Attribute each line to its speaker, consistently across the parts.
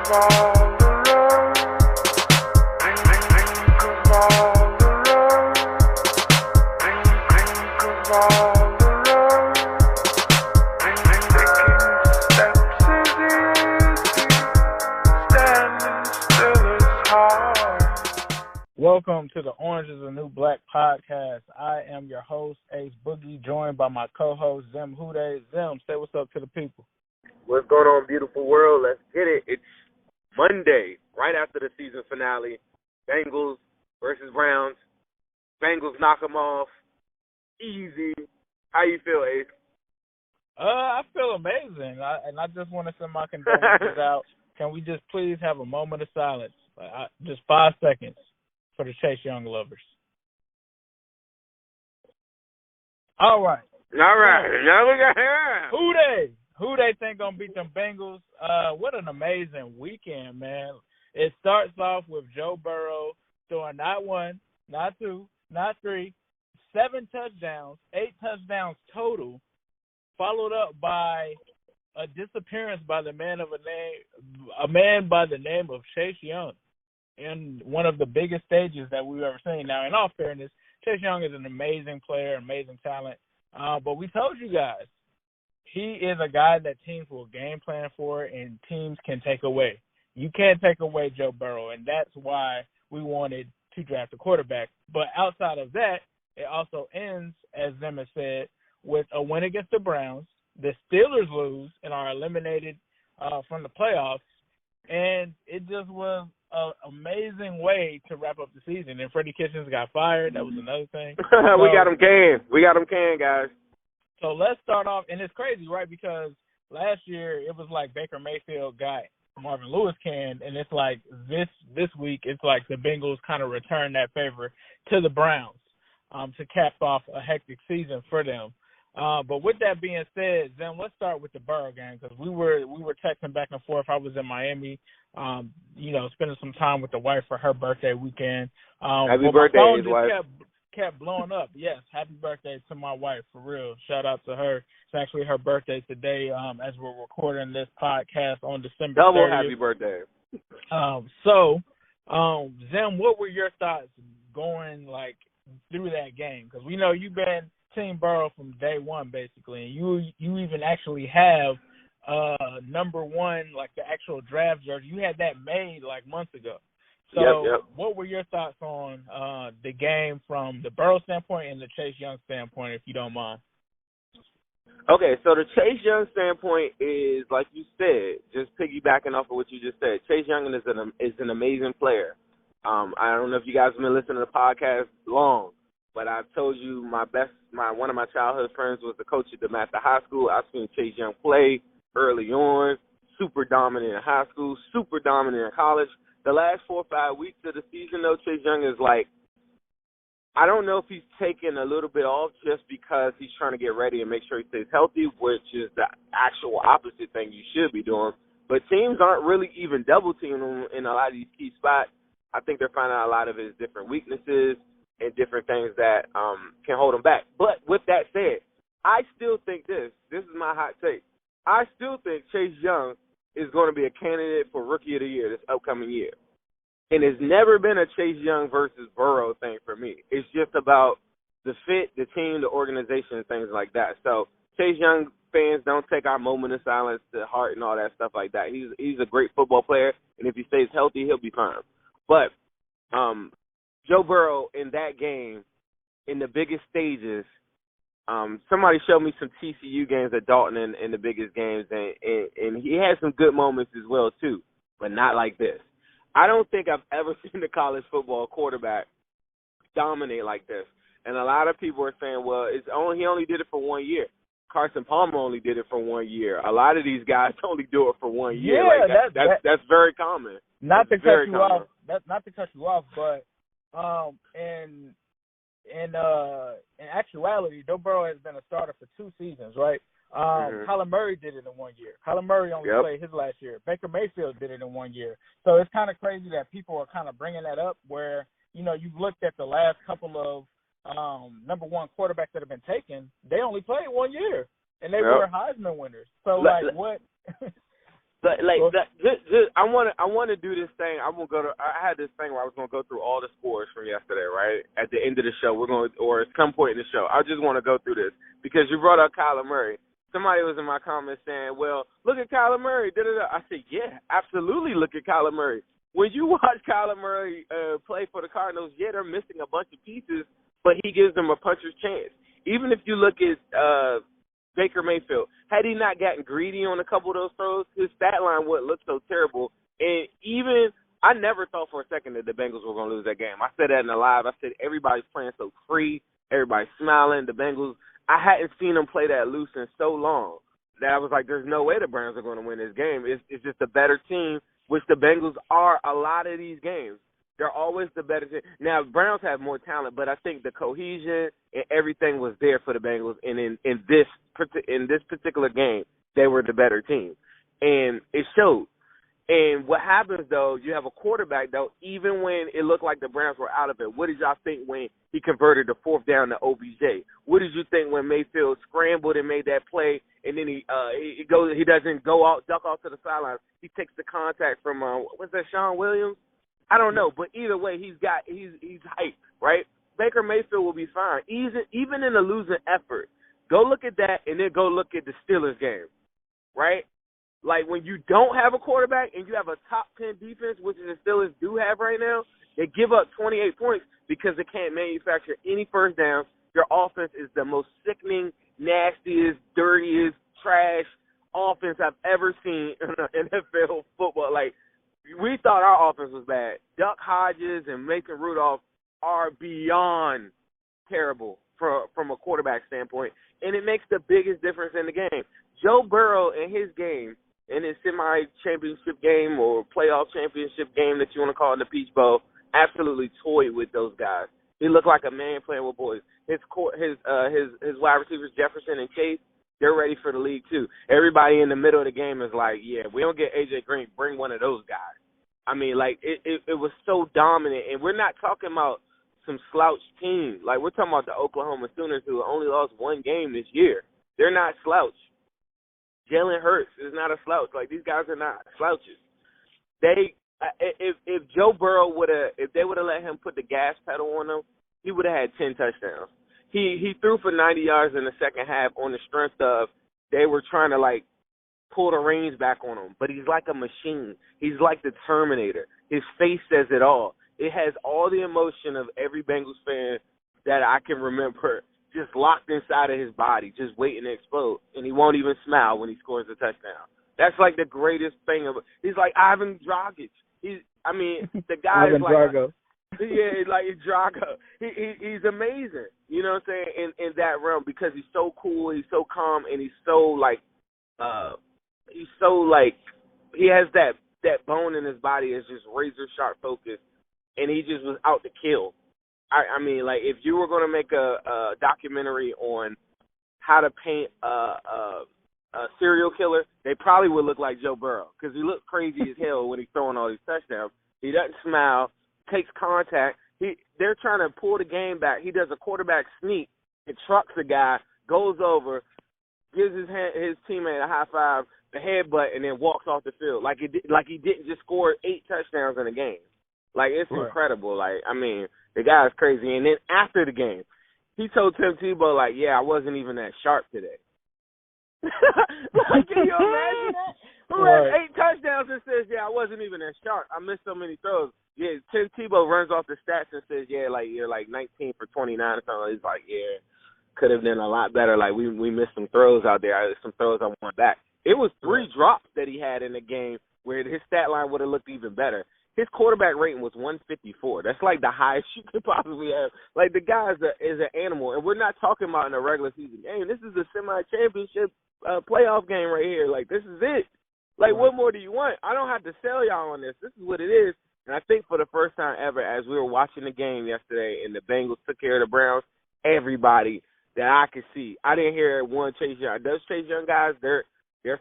Speaker 1: Welcome to the Orange is the New Black podcast. I am your host, Ace Boogie, joined by my co-host, Zim and Ace. Zim, say what's up to the people.
Speaker 2: What's going on, beautiful world? Let's get it. It's Monday, right after the season finale. Bengals versus Browns. Bengals knock them off. Easy. How you feel, Ace?
Speaker 1: I feel amazing, and I just want to send my condolences out. Can we just please have a moment of silence? Just 5 seconds for the Chase Young lovers. All right.
Speaker 2: Now we got here.
Speaker 1: Who they think gonna beat them Bengals? What an amazing weekend, man. It starts off with Joe Burrow throwing not one, not two, not three, 7 touchdowns, 8 touchdowns total, followed up by a disappearance by a man by the name of Chase Young in one of the biggest stages that we've ever seen. Now, in all fairness, Chase Young is an amazing player, amazing talent, but we told you guys, he is a guy that teams will game plan for and teams can take away. You can't take away Joe Burrow, and that's why we wanted to draft a quarterback. But outside of that, it also ends, as Zim has said, with a win against the Browns. The Steelers lose and are eliminated from the playoffs, and it just was an amazing way to wrap up the season. And Freddie Kitchens got fired. That was another thing.
Speaker 2: We got him canned, guys.
Speaker 1: So let's start off, and it's crazy, right? Because last year it was like Baker Mayfield got Marvin Lewis canned, and it's like this week it's like the Bengals kind of return that favor to the Browns to cap off a hectic season for them. But with that being said, then let's start with the Burrow game, because we were texting back and forth. I was in Miami, spending some time with the wife for her birthday weekend.
Speaker 2: Happy birthday,
Speaker 1: my phone just
Speaker 2: wife.
Speaker 1: kept blowing up. Yes, happy birthday to my wife, for real. Shout out to her. It's actually her birthday today as we're recording this podcast on December 30th.
Speaker 2: Double happy birthday.
Speaker 1: Zim, what were your thoughts going through that game? Because we know you've been Team Burrow from day one, basically, and you even actually have number one, the actual draft jersey. You had that made months ago. So
Speaker 2: yep.
Speaker 1: What were your thoughts on the game from the Burrow standpoint and the Chase Young standpoint, if you don't mind?
Speaker 2: Okay, so the Chase Young standpoint is, like you said, just piggybacking off of what you just said. Chase Young is an amazing player. I don't know if you guys have been listening to the podcast long, but I told you one of my childhood friends was the coach at the Master High School. I've seen Chase Young play early on, super dominant in high school, super dominant in college. The last 4 or 5 weeks of the season, though, Chase Young is I don't know if he's taking a little bit off just because he's trying to get ready and make sure he stays healthy, which is the actual opposite thing you should be doing. But teams aren't really even double-teaming him in a lot of these key spots. I think they're finding out a lot of his different weaknesses and different things that can hold him back. But with that said, I still think this is my hot take. I still think Chase Young is going to be a candidate for Rookie of the Year this upcoming year. And it's never been a Chase Young versus Burrow thing for me. It's just about the fit, the team, the organization, and things like that. So Chase Young fans, don't take our moment of silence to heart and all that stuff like that. He's a great football player, and if he stays healthy, he'll be fine. But Joe Burrow in that game, in the biggest stages, somebody showed me some TCU games at Dalton in the biggest games, and he had some good moments as well, too, but not like this. I don't think I've ever seen a college football quarterback dominate like this. And a lot of people are saying, well, he only did it for 1 year. Carson Palmer only did it for 1 year. A lot of these guys only do it for 1 year.
Speaker 1: Yeah,
Speaker 2: that's very common.
Speaker 1: Not to cut you off, but in actuality, Joe Burrow has been a starter for 2 seasons, right? Kyler Murray did it in 1 year. Kyler Murray only played his last year. Baker Mayfield did it in 1 year. So it's kind of crazy that people are kind of bringing that up where, you've looked at the last couple of number one quarterbacks that have been taken. They only played 1 year, and they were Heisman winners. So, what
Speaker 2: I want to do this thing. I had this thing where I was gonna go through all the scores from yesterday, right? At the end of the show, or at some point in the show, I just want to go through this because you brought up Kyler Murray. Somebody was in my comments saying, "Well, look at Kyler Murray." Da-da-da. I said, "Yeah, absolutely. Look at Kyler Murray. When you watch Kyler Murray play for the Cardinals, yeah, they're missing a bunch of pieces, but he gives them a puncher's chance. Even if you look at Baker Mayfield, had he not gotten greedy on a couple of those throws, his stat line wouldn't look so terrible. And even I never thought for a second that the Bengals were going to lose that game. I said that in the live. I said everybody's playing so free, everybody's smiling. The Bengals, I hadn't seen them play that loose in so long that I was like, there's no way the Browns are going to win this game. It's just a better team, which the Bengals are a lot of these games. They're always the better team. Now, Browns have more talent, but I think the cohesion and everything was there for the Bengals. And in this particular game, they were the better team. And it showed. And what happens, though, you have a quarterback, though, even when it looked like the Browns were out of it, what did y'all think when he converted the fourth down to OBJ? What did you think when Mayfield scrambled and made that play, and then he doesn't go out, duck off to the sideline? He takes the contact from, what's that, Sean Williams? I don't know, but either way, he's hyped, right? Baker Mayfield will be fine, even in a losing effort. Go look at that, and then go look at the Steelers game, right? Like, when you don't have a quarterback and you have a top 10 defense, which the Steelers do have right now, they give up 28 points because they can't manufacture any first downs. Your offense is the most sickening, nastiest, dirtiest, trash offense I've ever seen in NFL football. Like, we thought our offense was bad. Duck Hodges and Mason Rudolph are beyond terrible from a quarterback standpoint, and it makes the biggest difference in the game. Joe Burrow in his game, in his semi-championship game or playoff championship game that you want to call it, the Peach Bowl, absolutely toyed with those guys. He looked like a man playing with boys. His wide receivers, Jefferson and Chase, they're ready for the league too. Everybody in the middle of the game is like, yeah, we don't get A.J. Green, bring one of those guys. I mean, like, it was so dominant, and we're not talking about some slouch team. Like, we're talking about the Oklahoma Sooners who only lost one game this year. They're not slouch. Jalen Hurts is not a slouch. Like, these guys are not slouches. If Joe Burrow if they would have let him put the gas pedal on them, he would have had 10 touchdowns. He threw for 90 yards in the second half on the strength of they were trying to, like, pull the reins back on him. But he's like a machine. He's like the Terminator. His face says it all. It has all the emotion of every Bengals fan that I can remember just locked inside of his body, just waiting to explode. And he won't even smile when he scores a touchdown. That's like the greatest thing. He's like Ivan Dragic. The guy is like
Speaker 1: Drago.
Speaker 2: Yeah, like Drago. He's amazing. You know what I'm saying? In that realm, because he's so cool, he's so calm, and he's so he has that bone in his body is just razor sharp focus, and he just was out to kill. I mean, like, if you were going to make a documentary on how to paint a serial killer, they probably would look like Joe Burrow because he looks crazy as hell when he's throwing all these touchdowns. He doesn't smile, takes contact. They're trying to pull the game back. He does a quarterback sneak and trucks the guy, goes over, gives his teammate a high five, the headbutt, and then walks off the field like he didn't just score 8 touchdowns in a game. Like, it's incredible. Like, I mean, the guy is crazy. And then after the game, he told Tim Tebow, like, yeah, I wasn't even that sharp today. Like, can you imagine that? Who has 8 touchdowns and says, yeah, I wasn't even that sharp. I missed so many throws. Yeah, Tim Tebow runs off the stats and says, yeah, like, you're like 19 for 29 or something. He's like, yeah, could have been a lot better. Like, we missed some throws out there. Some throws I want back. It was 3 drops that he had in the game where his stat line would have looked even better. His quarterback rating was 154. That's like the highest you could possibly have. Like, the guy is an animal, and we're not talking about in a regular season game. This is a semi-championship playoff game right here. Like, this is it. Like, what more do you want? I don't have to sell y'all on this. This is what it is. And I think for the first time ever, as we were watching the game yesterday and the Bengals took care of the Browns, everybody that I could see, I didn't hear one Chase Young. Those Chase Young guys, they're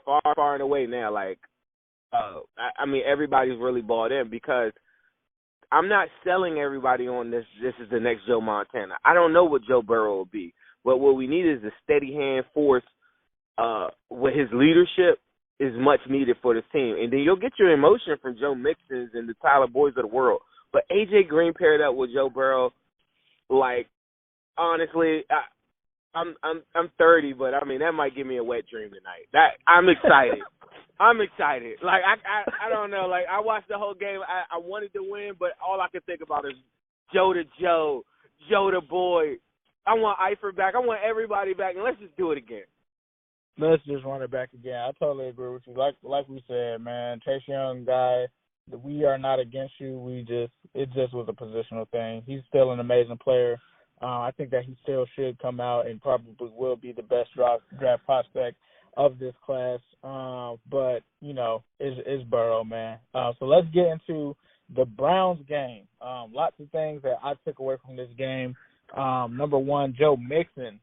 Speaker 2: far, far and away now. Like, I mean, everybody's really bought in because I'm not selling everybody on this. This is the next Joe Montana. I don't know what Joe Burrow will be, but what we need is a steady hand force with his leadership is much needed for this team. And then you'll get your emotion from Joe Mixon's and the Tyler Boyds of the world. But A.J. Green paired up with Joe Burrow, like, honestly, I'm 30, but I mean that might give me a wet dream tonight. I'm excited. I'm excited. Like I don't know. Like I watched the whole game. I wanted to win, but all I could think about is Joe to Boyd. I want Eifert back. I want everybody back, and let's just do it again.
Speaker 1: Let's just run it back again. I totally agree with you. Like we said, man, Chase Young guy. We are not against you. It just was a positional thing. He's still an amazing player. I think that he still should come out and probably will be the best draft prospect of this class. But, it's Burrow, man. So let's get into the Browns game. Lots of things that I took away from this game. Number one, Joe Mixon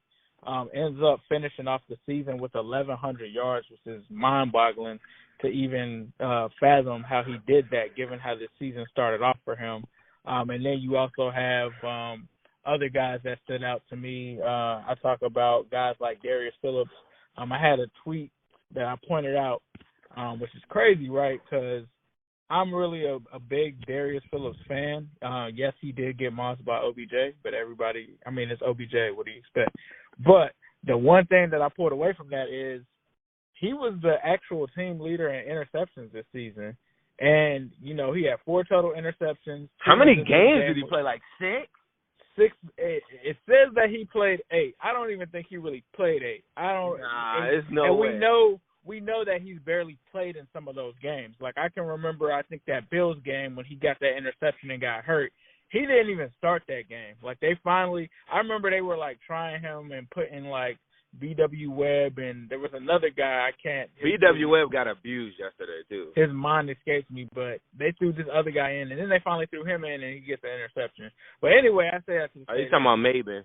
Speaker 1: ends up finishing off the season with 1,100 yards, which is mind-boggling to even fathom how he did that, given how the season started off for him. And then you also have other guys that stood out to me. I talk about guys like Darius Phillips. I had a tweet that I pointed out, which is crazy, right? Because I'm really a big Darius Phillips fan. Yes, he did get mossed by OBJ, but it's OBJ. What do you expect? But the one thing that I pulled away from that is he was the actual team leader in interceptions this season. And, he had 4 total interceptions.
Speaker 2: How many games did he play? Like 6?
Speaker 1: 6. It says that he played 8. I don't even think he really played 8.
Speaker 2: There's no way.
Speaker 1: We know that he's barely played in some of those games. Like, I can remember, I think, that Bills game when he got that interception and got hurt. He didn't even start that game. Like, I remember they were, like, trying him and putting, like, B.W. Webb, and there was another guy
Speaker 2: B.W. Webb got abused yesterday, too.
Speaker 1: His mind escapes me, but they threw this other guy in, and then they finally threw him in, and he gets the interception. But anyway, I say that to
Speaker 2: Are you talking about Maben?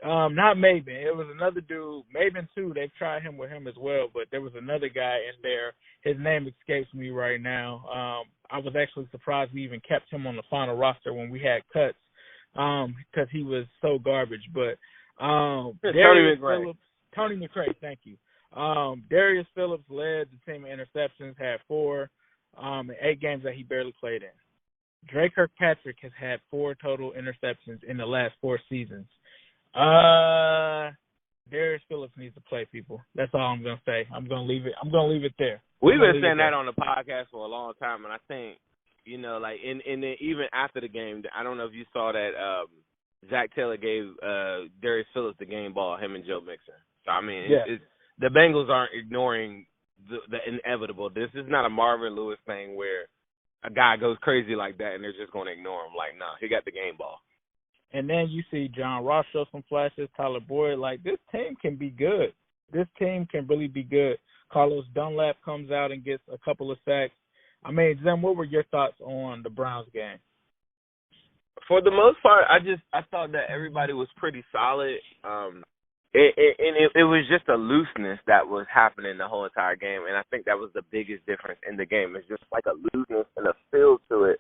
Speaker 1: Not Maben. It was another dude. Maben, too. They've tried him with him as well, but there was another guy in there. His name escapes me right now. I was actually surprised we even kept him on the final roster when we had cuts because he was so garbage. But Tony McRae, thank you. Darius Phillips led the team in interceptions, had 4 in 8 games that he barely played in. Drake Kirkpatrick has had 4 total interceptions in the last 4 seasons. Darius Phillips needs to play, people. That's all I'm gonna say. I'm gonna leave it there.
Speaker 2: We've been saying that on the podcast for a long time, and I think, like and then even after the game, I don't know if you saw that Zach Taylor gave Darius Phillips the game ball, him and Joe Mixon. So I mean, the Bengals aren't ignoring the inevitable. This is not a Marvin Lewis thing where a guy goes crazy like that and they're just going to ignore him. Like, nah, he got the game ball.
Speaker 1: And then you see John Ross show some flashes, Tyler Boyd. Like, this team can be good. This team can really be good. Carlos Dunlap comes out and gets a couple of sacks. I mean, Zim, what were your thoughts on the Browns game?
Speaker 2: For the most part, I thought that everybody was pretty solid. It was just a looseness that was happening the whole entire game, and I think that was the biggest difference in the game. It's just like a looseness and a feel to it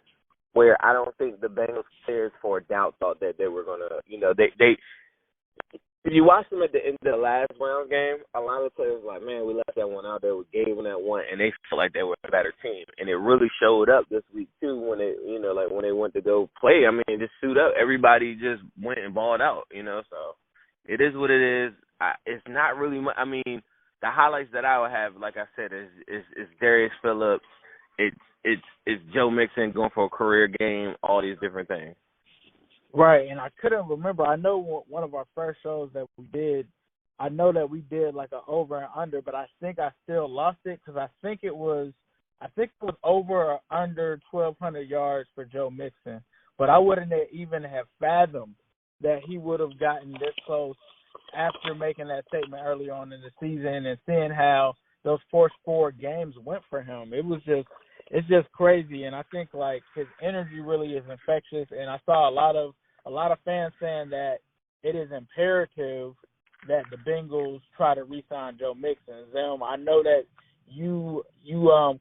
Speaker 2: where I don't think the Bengals players for a doubt thought that they were going to, they if you watch them at the end of the last Browns game, a lot of the players were like, man, we left that one out there, we gave them that one, and they felt like they were a better team. And it really showed up this week, too, when they, when they went to go play. I mean, just suit up. Everybody just went and balled out, so it is what it is. It's not really much. I mean, the highlights that I would have, like I said, is Darius Phillips. It's Joe Mixon going for a career game, all these different things.
Speaker 1: Right, and I couldn't remember. I know one of our first shows that we did, I know that we did like an over and under, but I think I still lost it because I think it was over or under 1,200 yards for Joe Mixon. But I wouldn't even have fathomed that he would have gotten this close after making that statement early on in the season and seeing how those first 4 games went for him. It's just crazy, and I think like his energy really is infectious. And I saw a lot of fans saying that it is imperative that the Bengals try to re-sign Joe Mixon. Zim, I know that you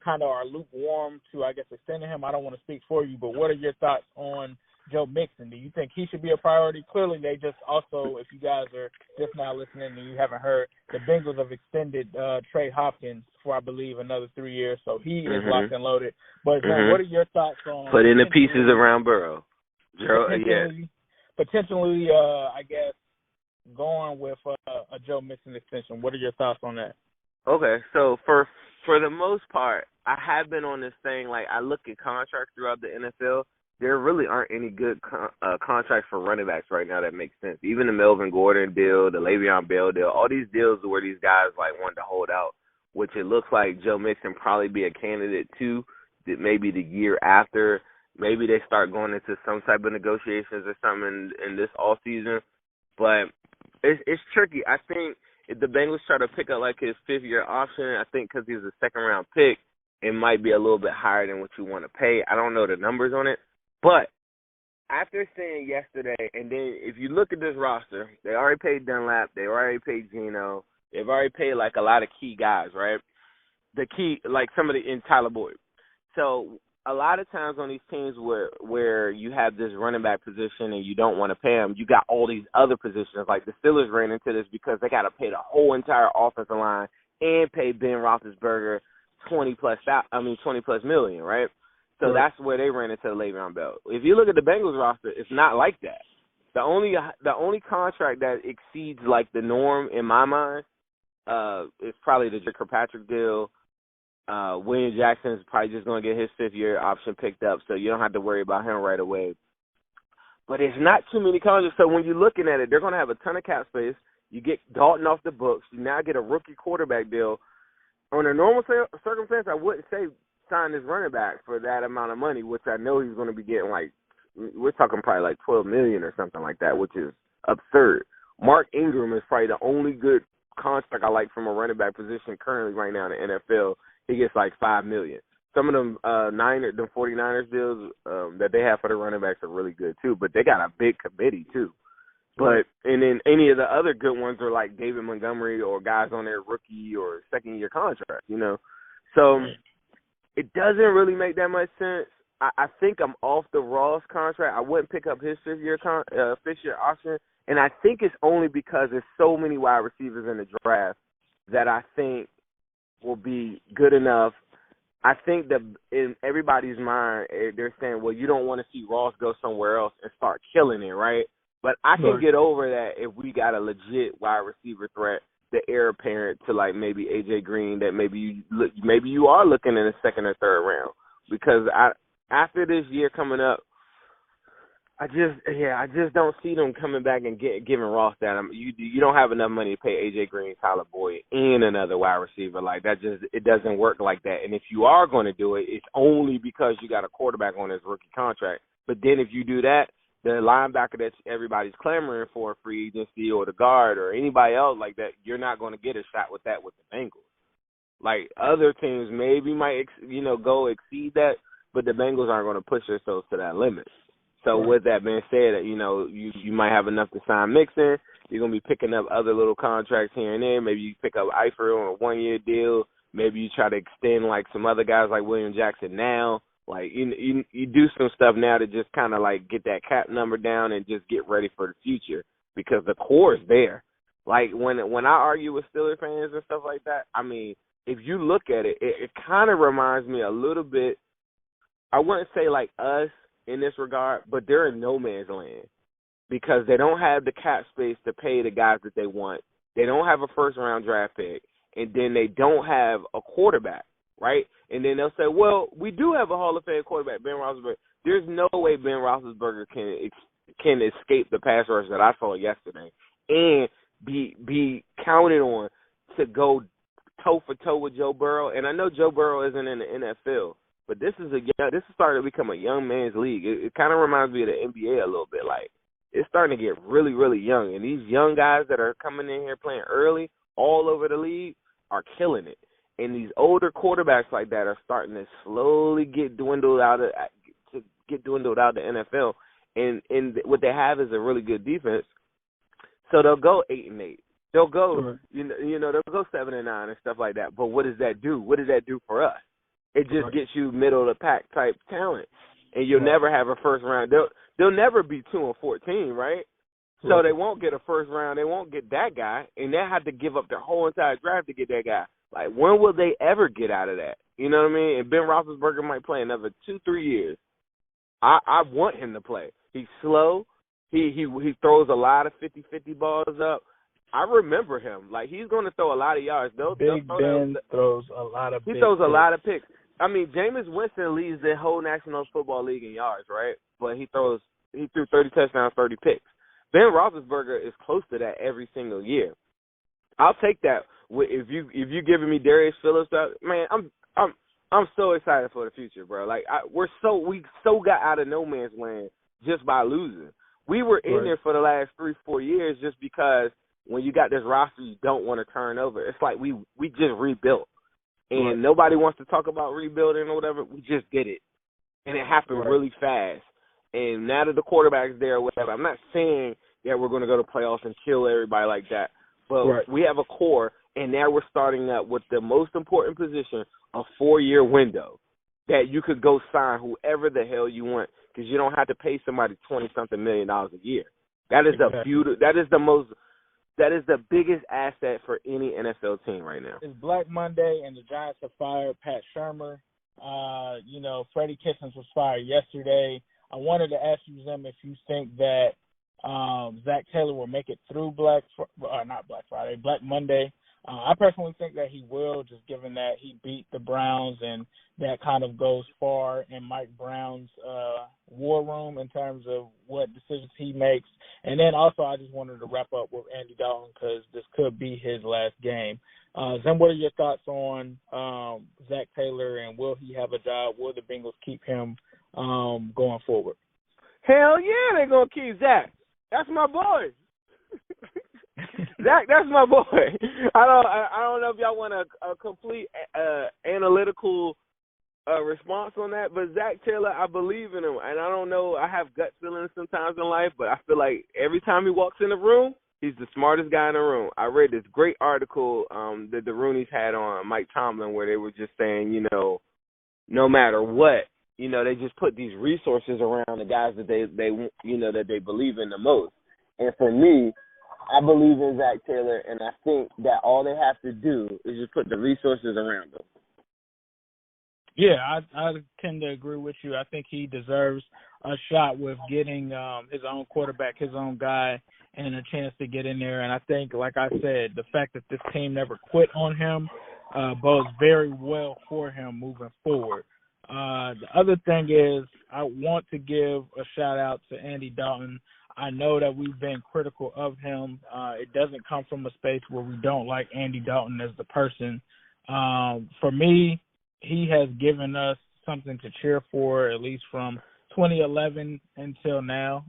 Speaker 1: kind of are lukewarm to, I guess, extending him. I don't want to speak for you, but what are your thoughts on Joe Mixon. Do you think he should be a priority? Clearly, they just also, if you guys are just now listening and you haven't heard, the Bengals have extended Trey Hopkins for, I believe, another 3 years, so he is locked and loaded. But Zim, what are your thoughts on
Speaker 2: put in the pieces around Burrow?
Speaker 1: Potentially, I guess, going with a Joe Mixon extension. What are your thoughts on that?
Speaker 2: Okay, so for the most part, I have been on this thing, like, I look at contracts throughout the NFL. There really aren't any good contracts for running backs right now that make sense. Even the Melvin Gordon deal, the Le'Veon Bell deal, all these deals where these guys, like, wanted to hold out, which it looks like Joe Mixon probably be a candidate to, that maybe the year after. Maybe they start going into some type of negotiations or something in this offseason. But it's tricky. I think if the Bengals try to pick up, like, his fifth-year option, I think because he's a second-round pick, it might be a little bit higher than what you want to pay. I don't know the numbers on it. But after saying yesterday, and then if you look at this roster, they already paid Dunlap, they already paid Geno, they've already paid, like, a lot of key guys, right? The key, like, some of the in Tyler Boyd. So a lot of times on these teams where you have this running back position and you don't want to pay them, you got all these other positions. Like the Steelers ran into this because they got to pay the whole entire offensive line and pay Ben Roethlisberger 20 plus million, right? So that's where they ran into the Le'Veon Bell. If you look at the Bengals roster, it's not like that. The only contract that exceeds, like, the norm in my mind is probably the Kirkpatrick deal. William Jackson is probably just going to get his fifth-year option picked up, so you don't have to worry about him right away. But it's not too many contracts. So when you're looking at it, they're going to have a ton of cap space. You get Dalton off the books. You now get a rookie quarterback deal. On a normal circumstance, I wouldn't say sign this running back for that amount of money, which I know he's going to be getting, like, we're talking probably like $12 million or something like that, which is absurd. Mark Ingram is probably the only good contract I like from a running back position currently right now in the NFL. He gets like $5 million. Some of them 49ers deals that they have for the running backs are really good too, but they got a big committee too. But and then any of the other good ones are like David Montgomery or guys on their rookie or second year contract, you know. So it doesn't really make that much sense. I think I'm off the Ross contract. I wouldn't pick up his fifth-year option, and I think it's only because there's so many wide receivers in the draft that I think will be good enough. I think that in everybody's mind, they're saying, well, you don't want to see Ross go somewhere else and start killing it, right? But I can get over that if we got a legit wide receiver threat, the heir apparent to, like, maybe A.J. Green, that maybe you are looking in the second or third round. Because after this year coming up, I just don't see them coming back and giving Ross that. You don't have enough money to pay A.J. Green, Tyler Boyd, and another wide receiver. Like, that it doesn't work like that. And if you are going to do it, it's only because you got a quarterback on his rookie contract. But then if you do that, the linebacker that everybody's clamoring for free agency or the guard or anybody else like that, you're not going to get a shot with that with the Bengals. Like, other teams maybe might, go exceed that, but the Bengals aren't going to push themselves to that limit. So with that being said, you might have enough to sign Mixon. You're going to be picking up other little contracts here and there. Maybe you pick up Eifert on a one-year deal. Maybe you try to extend, like, some other guys like William Jackson now. Like, you do some stuff now to just kind of, like, get that cap number down and just get ready for the future because the core is there. Like, when I argue with Steelers fans and stuff like that, I mean, if you look at it, it kind of reminds me a little bit, I wouldn't say like us in this regard, but they're in no man's land because they don't have the cap space to pay the guys that they want. They don't have a first-round draft pick, and then they don't have a quarterback, right? And then they'll say, well, we do have a Hall of Fame quarterback, Ben Roethlisberger. There's no way Ben Roethlisberger can escape the pass rush that I saw yesterday and be counted on to go toe-for-toe with Joe Burrow. And I know Joe Burrow isn't in the NFL, but this is starting to become a young man's league. It kind of reminds me of the NBA a little bit. Like, it's starting to get really, really young. And these young guys that are coming in here playing early all over the league are killing it. And these older quarterbacks like that are starting to slowly get dwindled out of the NFL. And what they have is a really good defense. So they'll go 8-8. They'll go, they'll go 7-9 and stuff like that. But what does that do? What does that do for us? It just gets you middle of the pack type talent. and you'll never have a first round. They'll never be 2-14, right? So they won't get a first round. They won't get that guy, and they have to give up their whole entire draft to get that guy. Like, when will they ever get out of that? You know what I mean? And Ben Roethlisberger might play another 2-3 years. I want him to play. He's slow. He throws a lot of 50-50 balls up. I remember him. Like, he's going to throw a lot of yards.
Speaker 1: Big Ben throws a lot of.
Speaker 2: He throws a lot of picks. I mean, Jameis Winston leads the whole National Football League in yards, right? But he threw 30 touchdowns, 30 picks. Ben Roethlisberger is close to that every single year. I'll take that. If you giving me Darius Phillips, man, I'm so excited for the future, bro. Like, we got out of no man's land just by losing. We were in there for the last 3-4 years just because when you got this roster, you don't want to turn over. It's like we just rebuilt, and nobody wants to talk about rebuilding or whatever. We just did it, and it happened really fast. And now that the quarterback's there or whatever, I'm not saying that we're going to go to playoffs and kill everybody like that, but we have a core, and now we're starting up with the most important position, a 4-year window that you could go sign whoever the hell you want because you don't have to pay somebody $20-something million a year. That is that is the biggest asset for any NFL team right now.
Speaker 1: It's Black Monday, and the Giants have fired Pat Shurmur. Freddie Kitchens was fired yesterday. I wanted to ask you, Zim, if you think that Zach Taylor will make it through Black Monday. I personally think that he will, just given that he beat the Browns, and that kind of goes far in Mike Brown's war room in terms of what decisions he makes. And then also I just wanted to wrap up with Andy Dalton because this could be his last game. Zim, what are your thoughts on Zach Taylor, and will he have a job? Will the Bengals keep him going forward?
Speaker 2: Hell yeah, they're going to keep Zach. That's my boy. Zach, that's my boy. I don't know if y'all want a complete analytical response on that, but Zach Taylor, I believe in him, and I don't know. I have gut feelings sometimes in life, but I feel like every time he walks in the room, he's the smartest guy in the room. I read this great article that the Roonies had on Mike Tomlin where they were just saying, no matter what, they just put these resources around the guys that they believe in the most. And for me, I believe in Zach Taylor, and I think that all they have to do is just put the resources around him.
Speaker 1: Yeah, I tend to agree with you. I think he deserves a shot with getting his own quarterback, his own guy, and a chance to get in there. And I think, like I said, the fact that this team never quit on him bodes very well for him moving forward. The other thing is I want to give a shout-out to Andy Dalton. I know that we've been critical of him. It doesn't come from a space where we don't like Andy Dalton as the person. For me, he has given us something to cheer for, at least from 2011 until now.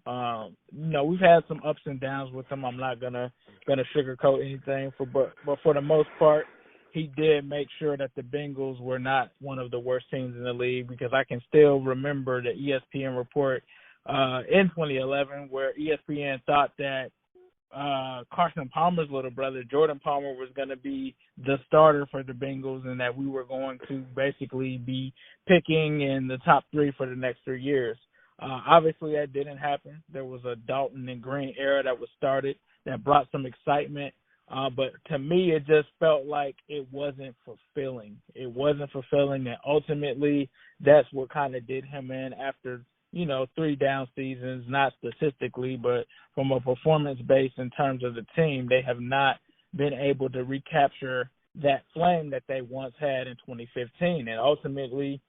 Speaker 1: We've had some ups and downs with him. I'm not gonna sugarcoat anything, but for the most part, he did make sure that the Bengals were not one of the worst teams in the league, because I can still remember the ESPN report in 2011 where ESPN thought that Carson Palmer's little brother, Jordan Palmer, was going to be the starter for the Bengals, and that we were going to basically be picking in the top 3 for the next 3 years. Obviously, that didn't happen. There was a Dalton and Green era that was started that brought some excitement. But to me, it just felt like it wasn't fulfilling. It wasn't fulfilling, and ultimately that's what kind of did him in after 3 down seasons, not statistically, but from a performance base in terms of the team. They have not been able to recapture that flame that they once had in 2015, and ultimately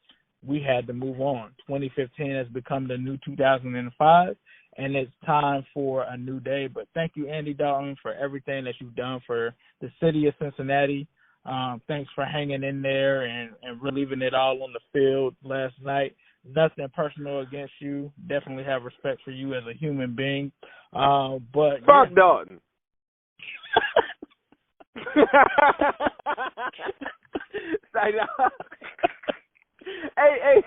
Speaker 1: we had to move on. 2015 has become the new 2005, and it's time for a new day. But thank you, Andy Dalton, for everything that you've done for the city of Cincinnati. Thanks for hanging in there and really leaving it all on the field last night. Nothing personal against you. Definitely have respect for you as a human being. But
Speaker 2: fuck Dalton. Hey, Ace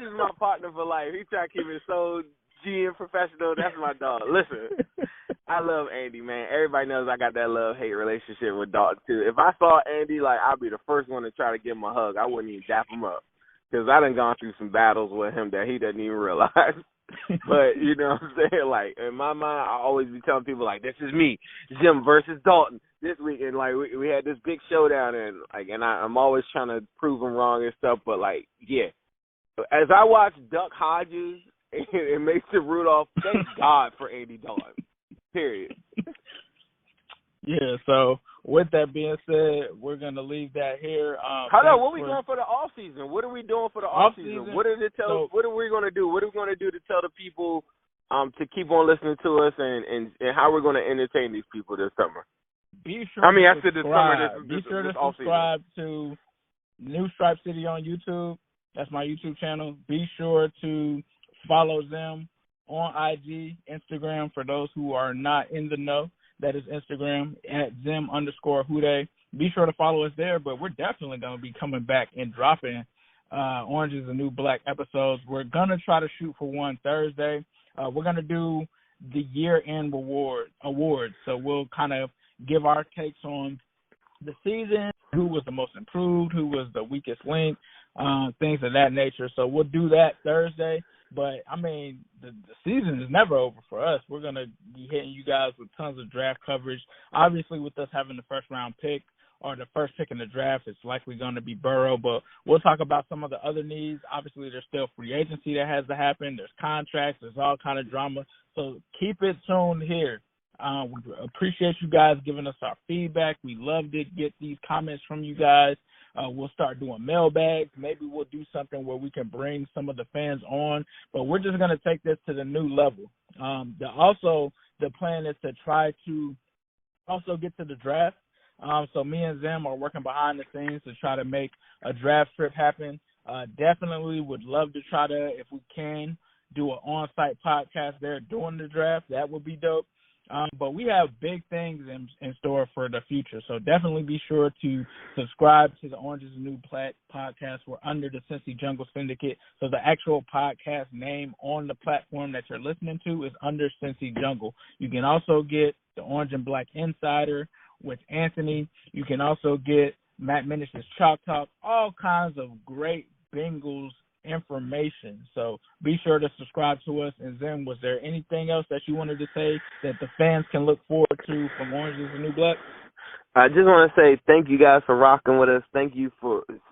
Speaker 2: is my partner for life. He try to keep it so G and professional. That's my dog. Listen, I love Andy, man. Everybody knows I got that love-hate relationship with Dalton, too. If I saw Andy, I'd be the first one to try to give him a hug. I wouldn't even dap him up. because I done gone through some battles with him that he doesn't even realize. But, you know what I'm saying? Like, in my mind, I always be telling people, like, this is me, Zim versus Dalton this week. And, like, we had this big showdown, and, like, I'm always trying to prove him wrong and stuff. But, like, yeah. As I watch Duck Hodges and Mason Rudolph, thank God for Andy Dalton, period.
Speaker 1: Yeah, so with that being said, we're going to leave that here.
Speaker 2: Hold on, what are we doing for the off season? What are we doing for the off season? What are we going to do? What are we going to do to tell the people to keep on listening to us and how we're going to entertain these people this summer?
Speaker 1: Be sure to subscribe to New Stripe City on YouTube. That's my YouTube channel. Be sure to follow them on IG, Instagram, for those who are not in the know. That is Instagram at Zim_Hude. Be sure to follow us there, but we're definitely going to be coming back and dropping Orange is the New Black episodes. We're going to try to shoot for one Thursday. We're going to do the year-end awards. So we'll kind of give our takes on the season, who was the most improved, who was the weakest link, things of that nature. So we'll do that Thursday. But, I mean, the season is never over for us. We're going to be hitting you guys with tons of draft coverage. Obviously, with us having the first-round pick or the first pick in the draft, it's likely going to be Burrow. But we'll talk about some of the other needs. Obviously, there's still free agency that has to happen. There's contracts. There's all kind of drama. So keep it tuned here. We appreciate you guys giving us our feedback. We love to get these comments from you guys. We'll start doing mailbags. Maybe we'll do something where we can bring some of the fans on. But we're just going to take this to the new level. The plan is to try to also get to the draft. So me and Zim are working behind the scenes to try to make a draft trip happen. Definitely would love to try to, if we can, do an on-site podcast there during the draft. That would be dope. But we have big things in store for the future. So definitely be sure to subscribe to the Orange is the New Black podcast. We're under the Cincy Jungle Syndicate. So the actual podcast name on the platform that you're listening to is under Cincy Jungle. You can also get the Orange and Black Insider with Anthony. You can also get Matt Minish's Chalk Talk, all kinds of great Bengals information. So be sure to subscribe to us. And Zim, was there anything else that you wanted to say that the fans can look forward to from Orange is the New Black?
Speaker 2: I just want to say thank you guys for rocking with us. Thank you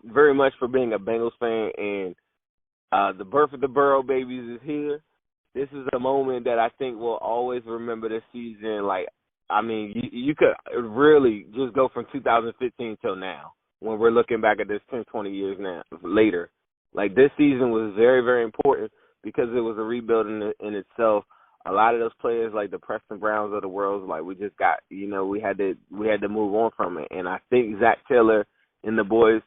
Speaker 2: very much for being a Bengals fan. And the birth of the Burrow babies is here. This is a moment that I think we'll always remember this season. Like, I mean, you could really just go from 2015 till now when we're looking back at this 10, 20 years later. Like, this season was very, very important because it was a rebuild in itself. A lot of those players, like the Preston Browns of the world, like we just got, we had to move on from it. And I think Zach Taylor and the boys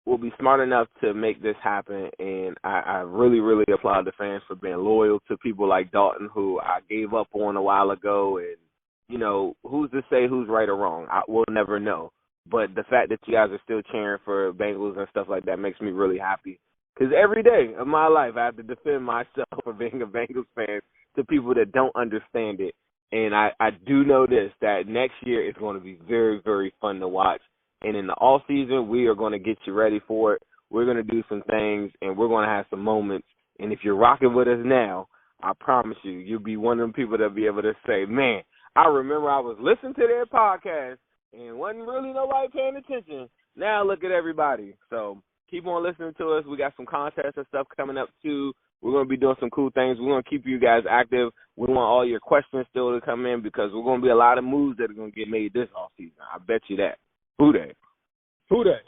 Speaker 2: will be smart enough to make this happen. And I really, really applaud the fans for being loyal to people like Dalton, who I gave up on a while ago. And, who's to say who's right or wrong? We'll never know. But the fact that you guys are still cheering for Bengals and stuff like that makes me really happy. Because every day of my life, I have to defend myself for being a Bengals fan to people that don't understand it. And I do know this, that next year is going to be very, very fun to watch. And in the off season, we are going to get you ready for it. We're going to do some things, and we're going to have some moments. And if you're rocking with us now, I promise you, you'll be one of them people that'll be able to say, man, I remember I was listening to their podcast, and wasn't really nobody paying attention. Now look at everybody. So keep on listening to us. We got some contests and stuff coming up, too. We're going to be doing some cool things. We're going to keep you guys active. We want all your questions still to come in because we're going to be a lot of moves that are going to get made this offseason. I bet you that. Who that?